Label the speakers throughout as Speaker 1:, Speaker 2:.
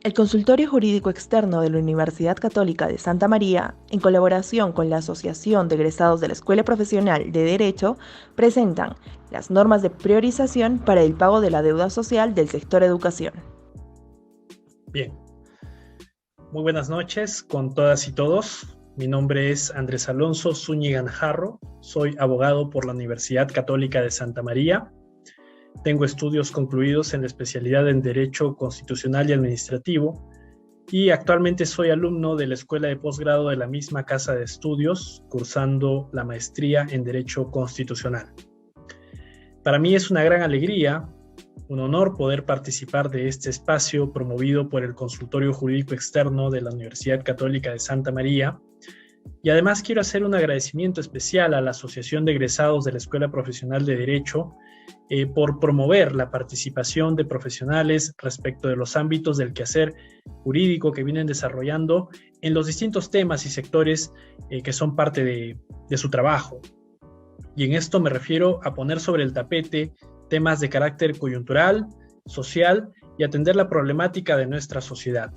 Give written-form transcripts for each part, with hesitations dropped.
Speaker 1: El Consultorio Jurídico Externo de la Universidad Católica de Santa María, en colaboración con la Asociación de Egresados de la Escuela Profesional de Derecho, presentan las normas de priorización para el pago de la deuda social del sector educación.
Speaker 2: Bien, muy buenas noches con todas y todos. Mi nombre es Andrés Alonso Zúñiga Najarro, soy abogado por la Universidad Católica de Santa María. Tengo estudios concluidos en la especialidad en Derecho Constitucional y Administrativo y actualmente soy alumno de la Escuela de Posgrado de la misma casa de estudios, cursando la maestría en Derecho Constitucional. Para mí es una gran alegría, un honor poder participar de este espacio promovido por el Consultorio Jurídico Externo de la Universidad Católica de Santa María. Y además quiero hacer un agradecimiento especial a la Asociación de Egresados de la Escuela Profesional de Derecho por promover la participación de profesionales respecto de los ámbitos del quehacer jurídico que vienen desarrollando en los distintos temas y sectores que son parte de su trabajo. Y en esto me refiero a poner sobre el tapete temas de carácter coyuntural, social y atender la problemática de nuestra sociedad.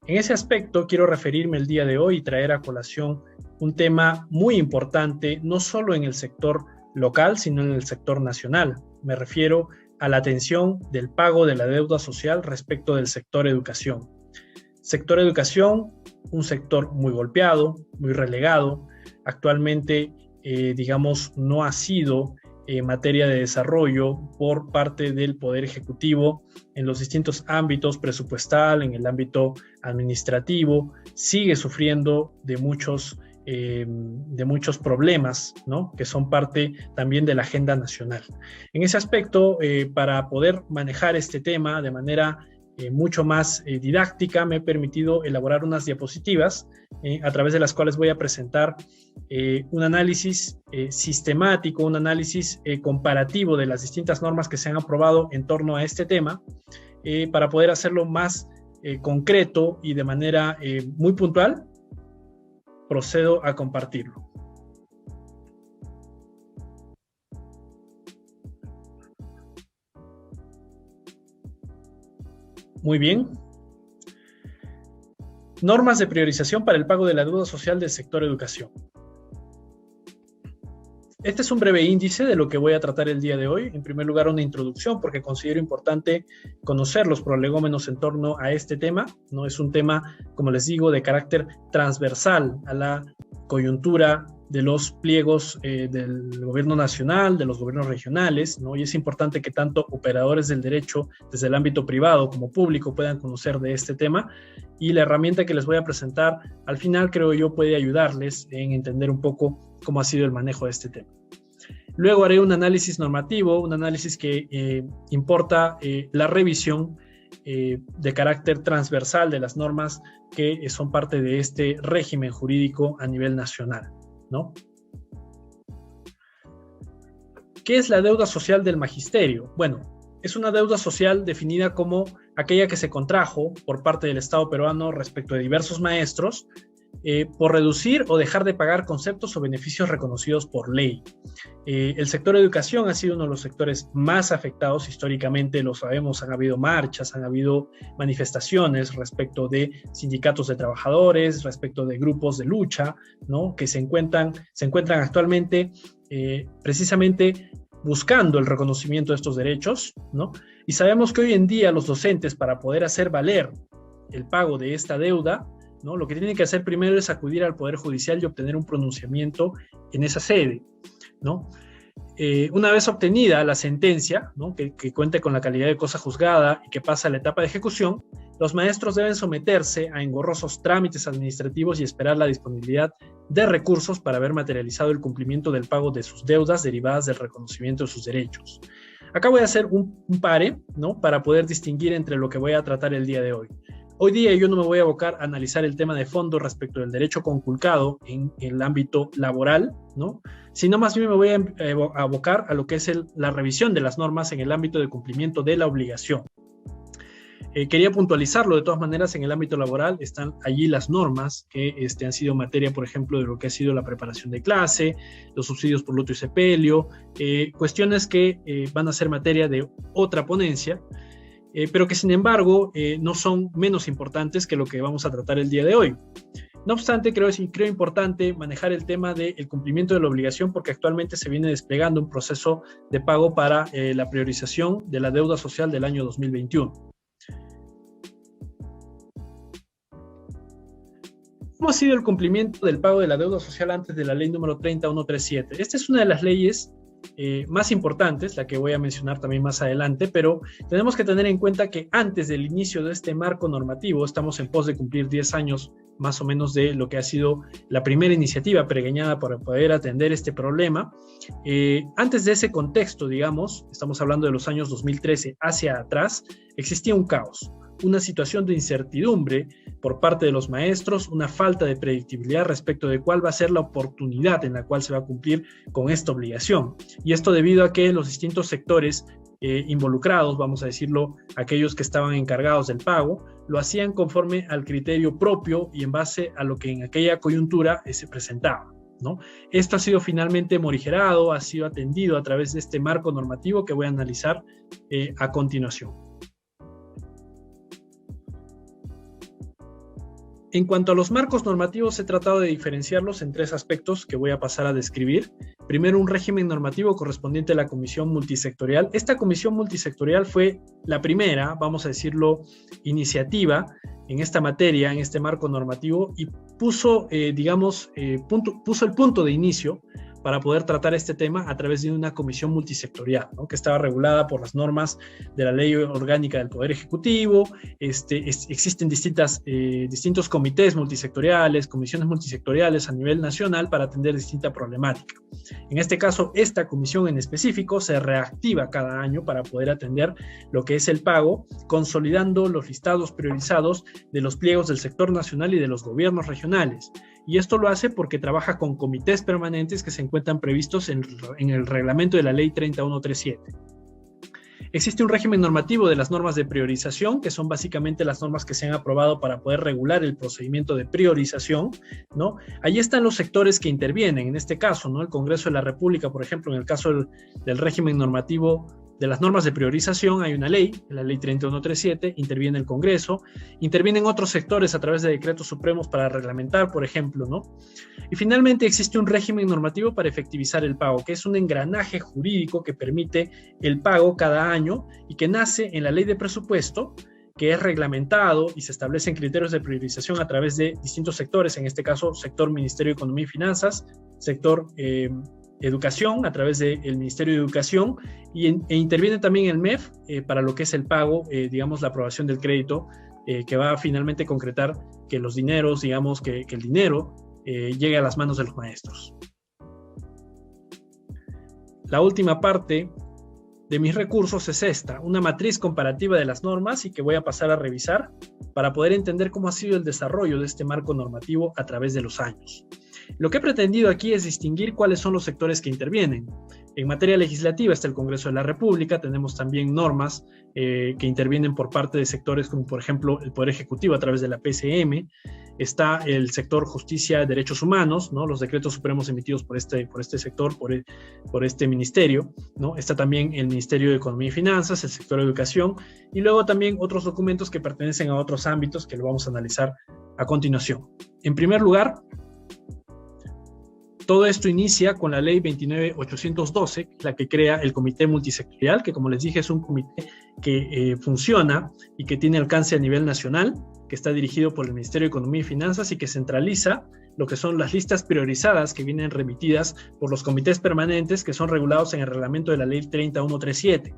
Speaker 2: En ese aspecto quiero referirme el día de hoy y traer a colación un tema muy importante, no solo en el sector local, sino en el sector nacional. Me refiero a la atención del pago de la deuda social respecto del sector educación. Sector educación, un sector muy golpeado, muy relegado. Actualmente, no ha sido materia de desarrollo por parte del Poder Ejecutivo en los distintos ámbitos presupuestal, en el ámbito administrativo, sigue sufriendo de muchos problemas, ¿no?, que son parte también de la agenda nacional. En ese aspecto, para poder manejar este tema de manera mucho más didáctica, me he permitido elaborar unas diapositivas a través de las cuales voy a presentar un análisis sistemático, un análisis comparativo de las distintas normas que se han aprobado en torno a este tema, para poder hacerlo más concreto y de manera muy puntual. Procedo a compartirlo. Muy bien. Normas de priorización para el pago de la deuda social del sector educación. Este es un breve índice de lo que voy a tratar el día de hoy. En primer lugar, una introducción, porque considero importante conocer los prolegómenos en torno a este tema. No es un tema, como les digo, de carácter transversal a la coyuntura de los pliegos del gobierno nacional, de los gobiernos regionales, ¿no? Y es importante que tanto operadores del derecho desde el ámbito privado como público puedan conocer de este tema, y la herramienta que les voy a presentar al final, creo yo, puede ayudarles en entender un poco cómo ha sido el manejo de este tema. Luego haré un análisis normativo, un análisis que importa la revisión de carácter transversal de las normas que son parte de este régimen jurídico a nivel nacional, ¿no? ¿Qué es la deuda social del magisterio? Bueno, es una deuda social definida como aquella que se contrajo por parte del Estado peruano respecto de diversos maestros por reducir o dejar de pagar conceptos o beneficios reconocidos por ley. El sector educación ha sido uno de los sectores más afectados históricamente, lo sabemos, han habido marchas, han habido manifestaciones respecto de sindicatos de trabajadores, respecto de grupos de lucha, ¿no?, que se encuentran actualmente precisamente buscando el reconocimiento de estos derechos, ¿no? Y sabemos que hoy en día los docentes, para poder hacer valer el pago de esta deuda, ¿no?, lo que tienen que hacer primero es acudir al Poder Judicial y obtener un pronunciamiento en esa sede, ¿no? Una vez obtenida la sentencia, ¿no?, que cuente con la calidad de cosa juzgada y que pasa a la etapa de ejecución, los maestros deben someterse a engorrosos trámites administrativos y esperar la disponibilidad de recursos para ver materializado el cumplimiento del pago de sus deudas derivadas del reconocimiento de sus derechos. Acá voy a hacer un pare, ¿no?, para poder distinguir entre lo que voy a tratar el día de hoy. Hoy día yo no me voy a abocar a analizar el tema de fondo respecto del derecho conculcado en el ámbito laboral, ¿no?, sino más bien me voy a abocar a lo que es la revisión de las normas en el ámbito de cumplimiento de la obligación. Quería puntualizarlo de todas maneras. En el ámbito laboral están allí las normas que han sido materia, por ejemplo, de lo que ha sido la preparación de clase, los subsidios por luto y sepelio, cuestiones que van a ser materia de otra ponencia. pero que sin embargo no son menos importantes que lo que vamos a tratar el día de hoy. No obstante, creo importante manejar el tema del cumplimiento de la obligación, porque actualmente se viene desplegando un proceso de pago para la priorización de la deuda social del año 2021. ¿Cómo ha sido el cumplimiento del pago de la deuda social antes de la ley número 30137? Esta es una de las leyes más importantes, la que voy a mencionar también más adelante, pero tenemos que tener en cuenta que antes del inicio de este marco normativo, estamos en pos de cumplir 10 años más o menos de lo que ha sido la primera iniciativa pregueñada para poder atender este problema. Antes de ese contexto, digamos, estamos hablando de los años 2013 hacia atrás, existía un caos, una situación de incertidumbre por parte de los maestros, una falta de predictibilidad respecto de cuál va a ser la oportunidad en la cual se va a cumplir con esta obligación. Y esto debido a que los distintos sectores involucrados, vamos a decirlo, aquellos que estaban encargados del pago, lo hacían conforme al criterio propio y en base a lo que en aquella coyuntura se presentaba, ¿no? Esto ha sido finalmente morigerado, ha sido atendido a través de este marco normativo que voy a analizar a continuación. En cuanto a los marcos normativos, he tratado de diferenciarlos en tres aspectos que voy a pasar a describir. Primero, un régimen normativo correspondiente a la comisión multisectorial. Esta comisión multisectorial fue la primera, vamos a decirlo, iniciativa en esta materia, en este marco normativo, y puso, puso el punto de inicio para poder tratar este tema a través de una comisión multisectorial, ¿no? Que estaba regulada por las normas de la Ley Orgánica del Poder Ejecutivo. Existen distintos comités multisectoriales, comisiones multisectoriales a nivel nacional para atender distinta problemática. En este caso, esta comisión en específico se reactiva cada año para poder atender lo que es el pago, consolidando los listados priorizados de los pliegos del sector nacional y de los gobiernos regionales. Y esto lo hace porque trabaja con comités permanentes que se encuentran previstos en el reglamento de la ley 30137. Existe un régimen normativo de las normas de priorización, que son básicamente las normas que se han aprobado para poder regular el procedimiento de priorización, ¿no? Ahí están los sectores que intervienen, en este caso, ¿no? El Congreso de la República, por ejemplo, en el caso del régimen normativo de las normas de priorización, hay una ley, la ley 30137, interviene el Congreso, intervienen otros sectores a través de decretos supremos para reglamentar, por ejemplo, ¿no? Y finalmente existe un régimen normativo para efectivizar el pago, que es un engranaje jurídico que permite el pago cada año y que nace en la ley de presupuesto, que es reglamentado y se establecen criterios de priorización a través de distintos sectores, en este caso, sector Ministerio de Economía y Finanzas, sector Educación a través del Ministerio de Educación e interviene también el MEF para lo que es el pago, la aprobación del crédito que va a finalmente concretar que los dineros, que el dinero llegue a las manos de los maestros. La última parte de mis recursos es esta, una matriz comparativa de las normas y que voy a pasar a revisar para poder entender cómo ha sido el desarrollo de este marco normativo a través de los años. Lo que he pretendido aquí es distinguir cuáles son los sectores que intervienen. En materia legislativa está el Congreso de la República, tenemos también normas que intervienen por parte de sectores como por ejemplo el Poder Ejecutivo a través de la PCM, está el sector Justicia y Derechos Humanos, ¿no? Los decretos supremos emitidos por este sector, por este ministerio, ¿no? Está también el Ministerio de Economía y Finanzas, el sector Educación y luego también otros documentos que pertenecen a otros ámbitos que lo vamos a analizar a continuación. En primer lugar, todo esto inicia con la ley 29.812, la que crea el Comité Multisectorial, que como les dije es un comité que funciona y que tiene alcance a nivel nacional, que está dirigido por el Ministerio de Economía y Finanzas y que centraliza lo que son las listas priorizadas que vienen remitidas por los comités permanentes que son regulados en el reglamento de la ley 30137,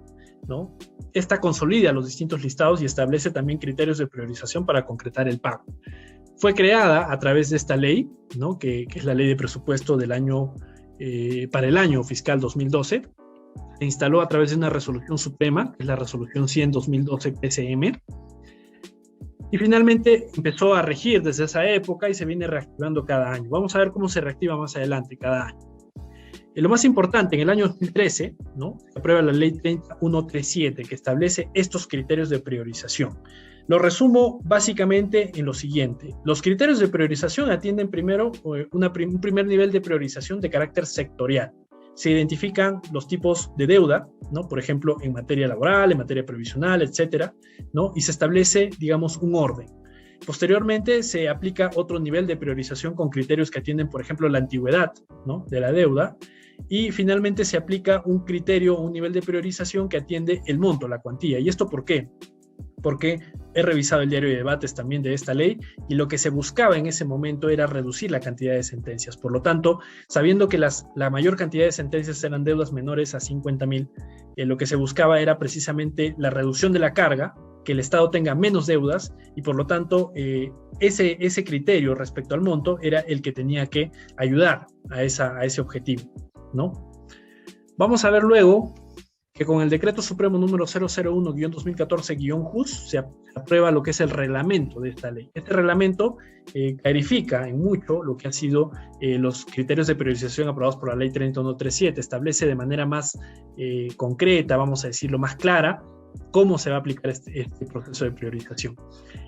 Speaker 2: ¿no? Esta consolida los distintos listados y establece también criterios de priorización para concretar el pago. Fue creada a través de esta ley, ¿no? que es la ley de presupuesto del año, para el año fiscal 2012. Se instaló a través de una resolución suprema, que es la resolución 100-2012 PCM. Y finalmente empezó a regir desde esa época y se viene reactivando cada año. Vamos a ver cómo se reactiva más adelante cada año. Lo más importante, en el año 2013, ¿no? Se aprueba la ley 30137 que establece estos criterios de priorización. Lo resumo básicamente en lo siguiente. Los criterios de priorización atienden primero un primer nivel de priorización de carácter sectorial. se identifican los tipos de deuda, ¿no? Por ejemplo, en materia laboral, en materia previsional, etcétera, ¿no? Y se establece, digamos, un orden. Posteriormente se aplica otro nivel de priorización con criterios que atienden, por ejemplo, la antigüedad, ¿no?, de la deuda, y finalmente se aplica un criterio, un nivel de priorización que atiende el monto, la cuantía. ¿Y esto por qué? Porque he revisado el diario de debates también de esta ley y lo que se buscaba en ese momento era reducir la cantidad de sentencias. Por lo tanto, sabiendo que la mayor cantidad de sentencias eran deudas menores a 50.000, lo que se buscaba era precisamente la reducción de la carga, que el Estado tenga menos deudas y por lo tanto ese criterio respecto al monto era el que tenía que ayudar a ese objetivo, ¿no? Vamos a ver luego que con el Decreto Supremo número 001-2014-JUS se aprueba lo que es el reglamento de esta ley. Este reglamento clarifica en mucho lo que han sido los criterios de priorización aprobados por la Ley 30137, establece de manera más concreta, vamos a decirlo, más clara, cómo se va a aplicar este proceso de priorización.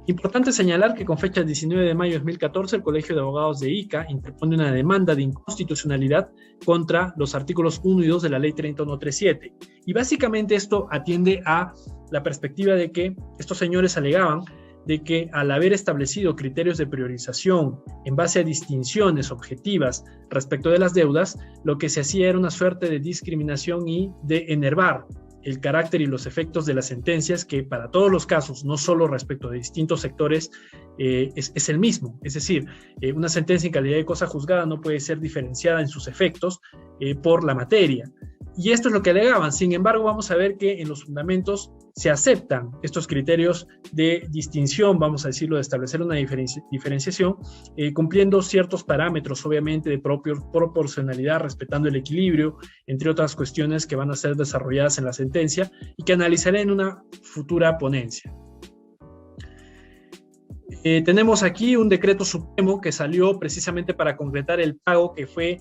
Speaker 2: Importante señalar que con fecha 19 de mayo de 2014 el Colegio de Abogados de Ica interpone una demanda de inconstitucionalidad contra los artículos 1 y 2 de la Ley 30137. Y básicamente esto atiende a la perspectiva de que estos señores alegaban de que al haber establecido criterios de priorización en base a distinciones objetivas respecto de las deudas, lo que se hacía era una suerte de discriminación y de enervar el carácter y los efectos de las sentencias, que para todos los casos, no solo respecto de distintos sectores, es el mismo. Es decir, una sentencia en calidad de cosa juzgada no puede ser diferenciada en sus efectos por la materia. Y esto es lo que alegaban. Sin embargo, vamos a ver que en los fundamentos se aceptan estos criterios de distinción, vamos a decirlo, de establecer una diferenciación, cumpliendo ciertos parámetros, obviamente, de proporcionalidad, respetando el equilibrio, entre otras cuestiones que van a ser desarrolladas en la sentencia y que analizaré en una futura ponencia. Tenemos aquí un decreto supremo que salió precisamente para concretar el pago que fue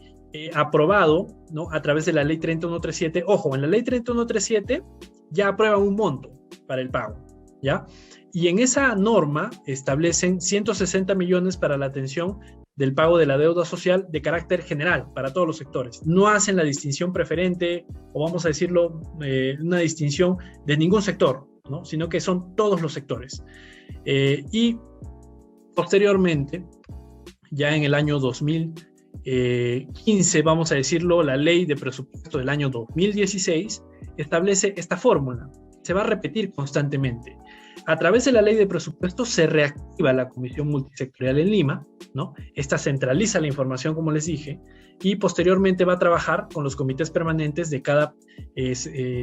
Speaker 2: aprobado, ¿no?, a través de la Ley 30137. Ojo, en la Ley 30137 ya aprueban un monto para el pago, ¿ya? Y en esa norma establecen 160 millones para la atención del pago de la deuda social de carácter general para todos los sectores. No hacen la distinción preferente, o vamos a decirlo, una distinción de ningún sector, ¿no?, sino que son todos los sectores. Y posteriormente, ya en el año 2015, vamos a decirlo, la ley de presupuesto del año 2016 establece esta fórmula. Se va a repetir constantemente. A través de la ley de presupuesto se reactiva la Comisión Multisectorial en Lima, ¿no? Esta centraliza la información, como les dije, y posteriormente va a trabajar con los comités permanentes de cada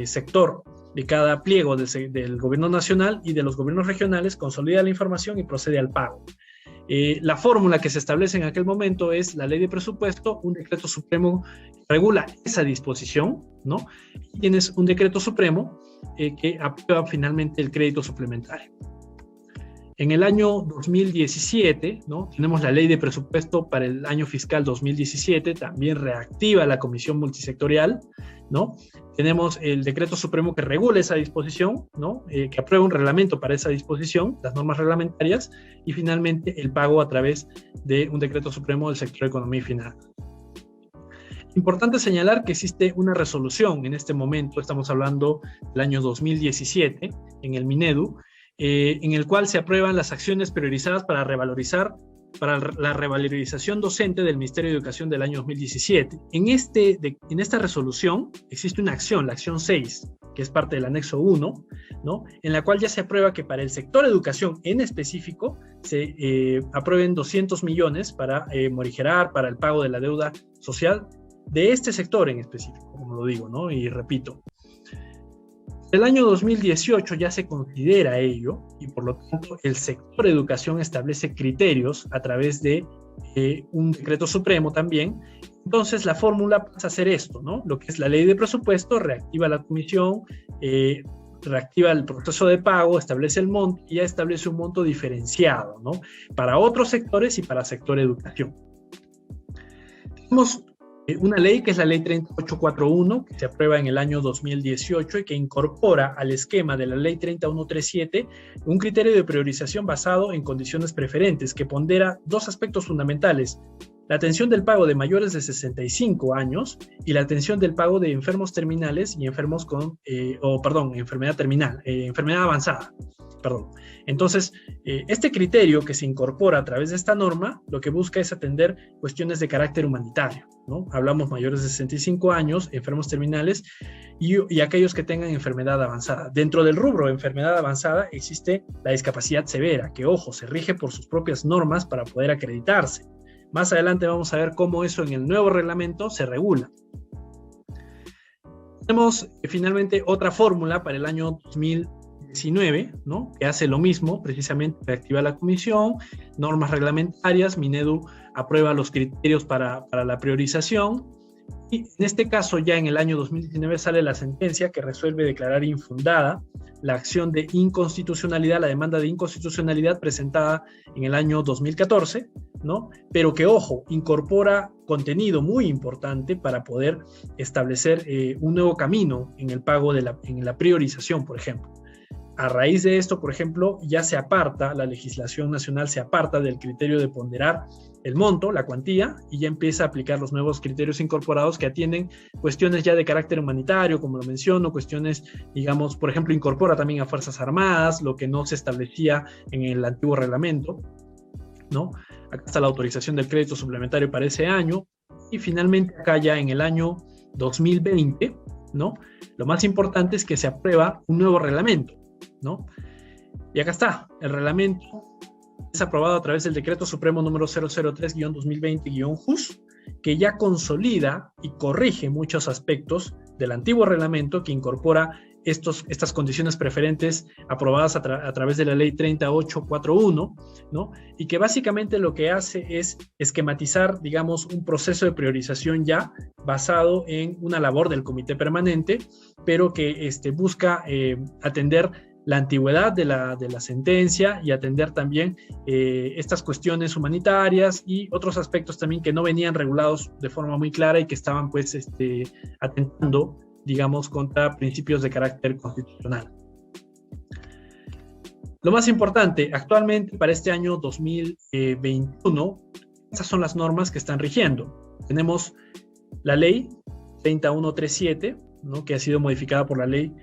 Speaker 2: sector, de cada pliego del gobierno nacional y de los gobiernos regionales, consolida la información y procede al pago. La fórmula que se establece en aquel momento es la ley de presupuesto, un decreto supremo regula esa disposición, ¿no? Y tienes un decreto supremo que aprueba finalmente el crédito suplementario. En el año 2017, ¿no?, tenemos la ley de presupuesto para el año fiscal 2017, también reactiva la Comisión Multisectorial, ¿no? Tenemos el decreto supremo que regula esa disposición, ¿no?, que aprueba un reglamento para esa disposición, las normas reglamentarias, y finalmente el pago a través de un decreto supremo del sector de economía y finanzas. Importante señalar que existe una resolución en este momento, estamos hablando del año 2017, en el Minedu, en el cual se aprueban las acciones priorizadas para la revalorización docente del Ministerio de Educación del año 2017. En esta resolución existe una acción, la acción 6, que es parte del anexo 1, ¿no?, en la cual ya se aprueba que para el sector educación en específico se aprueben 200 millones para morigerar, para el pago de la deuda social de este sector en específico, como lo digo, ¿no? Y repito, el año 2018 ya se considera ello y por lo tanto el sector de educación establece criterios a través de un decreto supremo también. Entonces la fórmula pasa a ser esto, ¿no? Lo que es la ley de presupuesto, reactiva la comisión, reactiva el proceso de pago, establece el monto y ya establece un monto diferenciado, ¿no?, para otros sectores y para sector educación. Tenemos una ley que es la ley 3841, que se aprueba en el año 2018 y que incorpora al esquema de la ley 30137 un criterio de priorización basado en condiciones preferentes que pondera dos aspectos fundamentales: la atención del pago de mayores de 65 años y la atención del pago de enfermos terminales y enfermos con, enfermedad terminal, enfermedad avanzada. Perdón. Entonces, este criterio que se incorpora a través de esta norma, lo que busca es atender cuestiones de carácter humanitario, ¿no? Hablamos mayores de 65 años, enfermos terminales y aquellos que tengan enfermedad avanzada. Dentro del rubro de enfermedad avanzada existe la discapacidad severa, que, ojo, se rige por sus propias normas para poder acreditarse. Más adelante vamos a ver cómo eso en el nuevo reglamento se regula. Tenemos finalmente otra fórmula para el año 2019, ¿no? Que hace lo mismo, precisamente reactiva la comisión, normas reglamentarias, Minedu aprueba los criterios para la priorización, y en este caso ya en el año 2019 sale la sentencia que resuelve declarar infundada la acción de inconstitucionalidad, la demanda de inconstitucionalidad presentada en el año 2014, ¿no? Pero que, ojo, incorpora contenido muy importante para poder establecer un nuevo camino en el pago en la priorización, por ejemplo. A raíz de esto, por ejemplo, ya se aparta, la legislación nacional se aparta del criterio de ponderar el monto, la cuantía, y ya empieza a aplicar los nuevos criterios incorporados que atienden cuestiones ya de carácter humanitario, como lo menciono, cuestiones, digamos, por ejemplo, incorpora también a Fuerzas Armadas, lo que no se establecía en el antiguo reglamento, ¿no? Acá está la autorización del crédito suplementario para ese año, y finalmente acá ya en el año 2020, ¿no? Lo más importante es que se aprueba un nuevo reglamento, ¿no? Y acá está, el reglamento es aprobado a través del Decreto Supremo número 003-2020-JUS, que ya consolida y corrige muchos aspectos del antiguo reglamento que incorpora estas condiciones preferentes aprobadas a través de la ley 30841, ¿no? Y que básicamente lo que hace es esquematizar, digamos, un proceso de priorización ya basado en una labor del comité permanente, pero que busca atender la antigüedad de la sentencia y atender también estas cuestiones humanitarias y otros aspectos también que no venían regulados de forma muy clara y que estaban pues atentando, digamos, contra principios de carácter constitucional. Lo más importante, actualmente para este año 2021, estas son las normas que están rigiendo. Tenemos la ley 30137, ¿no? Que ha sido modificada por la ley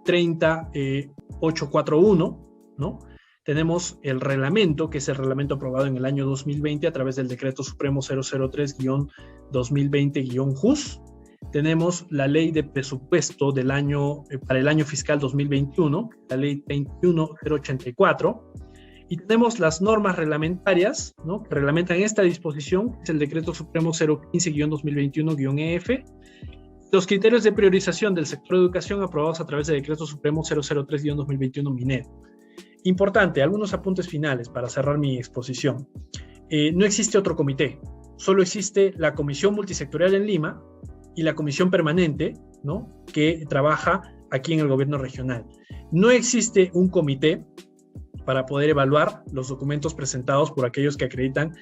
Speaker 2: 30841, ¿no? Tenemos el reglamento, que es el reglamento aprobado en el año 2020 a través del Decreto Supremo 003-2020-JUS. Tenemos la ley de presupuesto del año, para el año fiscal 2021, la ley 21084, y tenemos las normas reglamentarias, ¿no? Que reglamentan esta disposición, que es el Decreto Supremo 015-2021-EF, los criterios de priorización del sector de educación aprobados a través del Decreto Supremo 003-2021 Minedu. Importante, algunos apuntes finales para cerrar mi exposición. No existe otro comité, solo existe la Comisión Multisectorial en Lima y la Comisión Permanente, ¿no? Que trabaja aquí en el gobierno regional. No existe un comité para poder evaluar los documentos presentados por aquellos que acreditan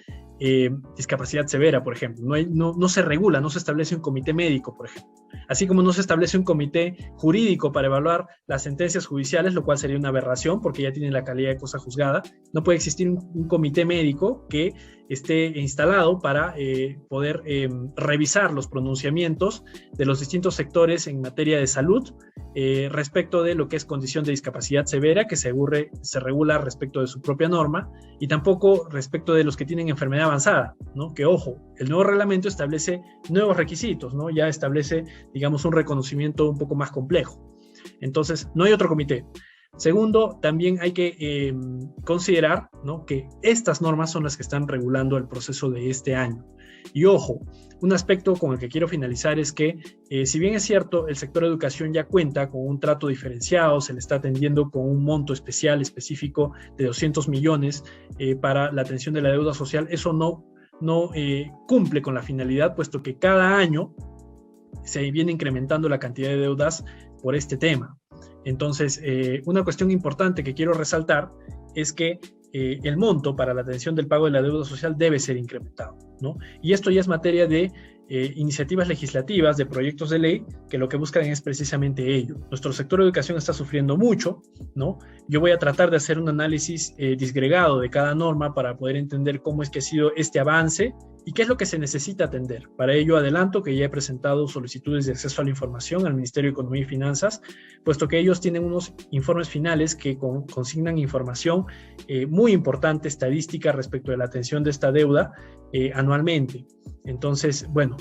Speaker 2: discapacidad severa, por ejemplo. No se regula, no se establece un comité médico, por ejemplo. Así como no se establece un comité jurídico para evaluar las sentencias judiciales, lo cual sería una aberración porque ya tienen la calidad de cosa juzgada. No puede existir un comité médico que esté instalado para poder revisar los pronunciamientos de los distintos sectores en materia de salud respecto de lo que es condición de discapacidad severa, que se regula respecto de su propia norma, y tampoco respecto de los que tienen enfermedad avanzada, ¿no? Que, ojo, el nuevo reglamento establece nuevos requisitos, ¿no? Ya establece, digamos, un reconocimiento un poco más complejo. Entonces, no hay otro comité. Segundo, también hay que considerar, ¿no? Que estas normas son las que están regulando el proceso de este año. Y ojo, un aspecto con el que quiero finalizar es que, si bien es cierto, el sector de educación ya cuenta con un trato diferenciado, se le está atendiendo con un monto específico de 200 millones para la atención de la deuda social, eso no cumple con la finalidad, puesto que cada año se viene incrementando la cantidad de deudas por este tema. Entonces, una cuestión importante que quiero resaltar es que el monto para la atención del pago de la deuda social debe ser incrementado, ¿no? Y esto ya es materia de iniciativas legislativas, de proyectos de ley, que lo que buscan es precisamente ello. Nuestro sector de educación está sufriendo mucho, ¿no? Yo voy a tratar de hacer un análisis disgregado de cada norma para poder entender cómo es que ha sido este avance y qué es lo que se necesita atender. Para ello adelanto que ya he presentado solicitudes de acceso a la información al Ministerio de Economía y Finanzas, puesto que ellos tienen unos informes finales que consignan información muy importante, estadística, respecto de la atención de esta deuda anualmente. Entonces, bueno,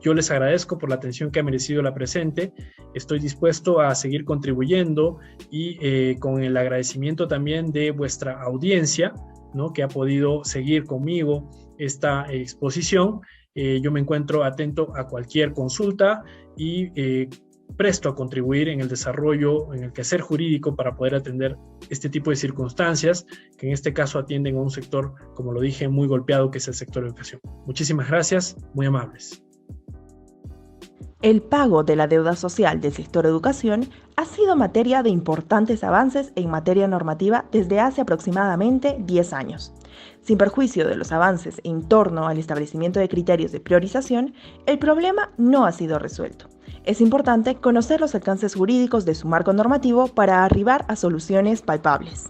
Speaker 2: yo les agradezco por la atención que ha merecido la presente. Estoy dispuesto a seguir contribuyendo y con el agradecimiento también de vuestra audiencia, ¿no?, que ha podido seguir conmigo esta exposición. Yo me encuentro atento a cualquier consulta y presto a contribuir en el desarrollo, en el quehacer jurídico para poder atender este tipo de circunstancias que en este caso atienden a un sector, como lo dije, muy golpeado, que es el sector de educación. Muchísimas gracias, muy amables.
Speaker 1: El pago de la deuda social del sector educación ha sido materia de importantes avances en materia normativa desde hace aproximadamente 10 años. Sin perjuicio de los avances en torno al establecimiento de criterios de priorización, el problema no ha sido resuelto. Es importante conocer los alcances jurídicos de su marco normativo para arribar a soluciones palpables.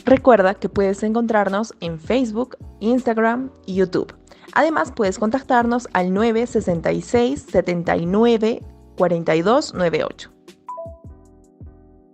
Speaker 1: Recuerda que puedes encontrarnos en Facebook, Instagram y YouTube. Además, puedes contactarnos al 966 79 4298.